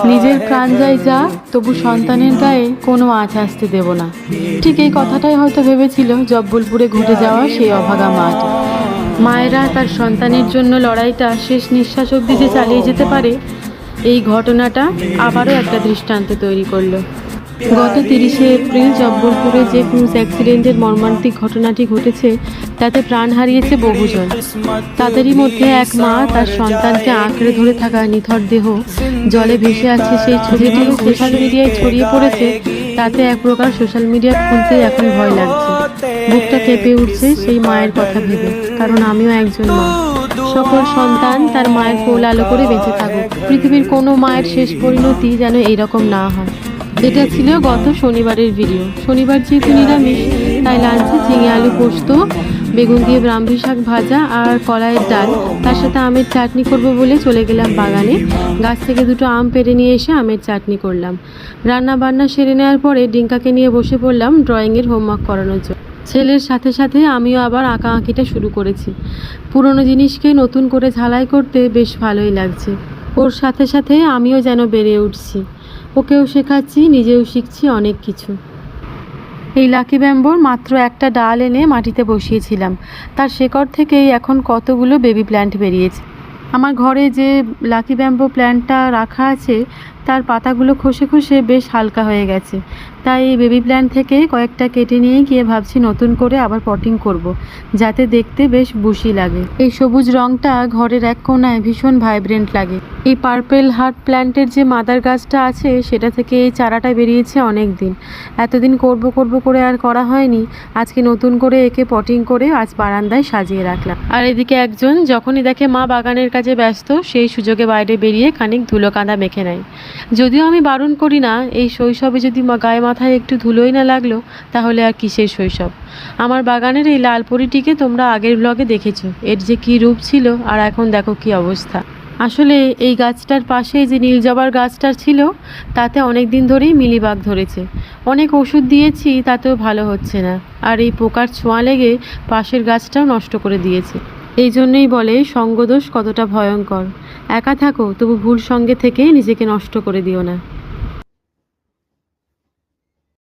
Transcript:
নিজের প্রাণ যাই যা, তবু সন্তানের গায়ে কোনো আঁচ আসতে দেব না। ঠিক এই কথাটাই হয়তো ভেবেছিল জব্বলপুরে ঘটে যাওয়া সেই অভাগা মাটি। মায়েরা তার সন্তানের জন্য লড়াইটা শেষ নিঃশ্বাস অবধি যে চালিয়ে যেতে পারে, এই ঘটনাটা আবারও একটা দৃষ্টান্ত তৈরি করলো। গত 30শে এপ্রিল জব্বলপুরে যে ক্রুজ অ্যাক্সিডেন্টের মর্মান্তিক ঘটনাটি ঘটেছে, তাতে প্রাণ হারিয়েছে বহুজন। তাদেরই মধ্যে এক মা তার সন্তানকে আঁকড়ে ধরে থাকা নিথর দেহ জলে ভেসে আছে, সেই ছবিটিও সোশ্যাল মিডিয়ায় ছড়িয়ে পড়েছে। তাতে এক প্রকার সোশ্যাল মিডিয়া খুলতেই এখন ভয় লাগছে। বুকটা কেঁপে উঠছে সেই মায়ের কথা ভেবে, কারণ আমিও একজন মা। সকল সন্তান তার মায়ের কোল আলো করে বেঁচে থাকুক। পৃথিবীর কোনো মায়ের শেষ পরিণতি যেন এইরকম না হয়। এটা ছিল গত শনিবারের ভিডিও। শনিবার যেহেতু নিরামিষ, তাই লাঞ্চে ঝিঙে আলু পোস্ত, বেগুন দিয়ে ব্রাহ্মী শাক ভাজা আর কলাইয়ের ডাল, তার সাথে আমের চাটনি করব বলে চলে গেলাম বাগানে। গাছ থেকে দুটো আম পেড়ে নিয়ে এসে আমের চাটনি করলাম। রান্না বান্না সেরে নেওয়ার পরে ডিঙ্কাকে নিয়ে বসে পড়লাম ড্রয়িংয়ের হোমওয়ার্ক করানোর জন্য। ছেলের সাথে সাথে আমিও আবার আঁকাআঁকিটা শুরু করেছি। পুরনো জিনিসকে নতুন করে ঝালাই করতে বেশ ভালোই লাগছে। ওর সাথে সাথে আমিও যেন বেড়ে উঠছি, ওকেও শেখাচ্ছি, নিজেও শিখছি অনেক কিছু। এই লাকি ব্যাম্বোর মাত্র একটা ডাল এনে মাটিতে বসিয়েছিলাম, তার শেকড় থেকেই এখন কতগুলো বেবি প্ল্যান্ট বেরিয়েছে। আমার ঘরে যে লাকি ব্যাম্বো প্ল্যান্টটা রাখা আছে, তার পাতাগুলো খসে খসে বেশ হালকা হয়ে গেছে। তাই এই বেবি প্ল্যান্ট থেকে কয়েকটা কেটে নিয়ে গিয়ে ভাবছি নতুন করে আবার পটিং করব, যাতে দেখতে বেশ বুশি লাগে। এই সবুজ রঙটা ঘরের এক কোণায় ভীষণ ভাইব্রেন্ট লাগে। এই পার্পেল হার্ট প্ল্যান্টের যে মাদার গাছটা আছে, সেটা থেকে এই চারাটা বেরিয়েছে অনেক দিন। এতদিন করব করে আর করা হয়নি। আজকে নতুন করে একে পটিং করে আজ বারান্দায় সাজিয়ে রাখলাম। আর এদিকে একজন যখনই দেখে মা বাগানের কাজে ব্যস্ত, সেই সুযোগে বাইরে বেরিয়ে খানিক ধুলো কাঁদা মেখে নেয়। যদিও আমি বারণ করি না, এই শৈশবে যদি গায়ে মাথায় একটু ধুলোই না লাগলো, তাহলে আর কিসের শৈশব। আমার বাগানের এই লাল পরীটিকে তোমরা আগের ব্লগে দেখেছো, এর যে কী রূপ ছিল, আর এখন দেখো কী অবস্থা। আসলে এই গাছটার পাশে যে নীল জবার গাছটা ছিল, তাতে অনেক দিন ধরেই মিলিবাগ ধরেছে। অনেক ওষুধ দিয়েছি, তাতেও ভালো হচ্ছে না। আর এই পোকার ছোঁয়া লেগে পাশের গাছটাও নষ্ট করে দিয়েছে। এই জন্যই বলে সঙ্গদোষ কতটা ভয়ঙ্কর। একা থাকো তবু ভুল সঙ্গে থেকে নিজেকে নষ্ট করে দিও না।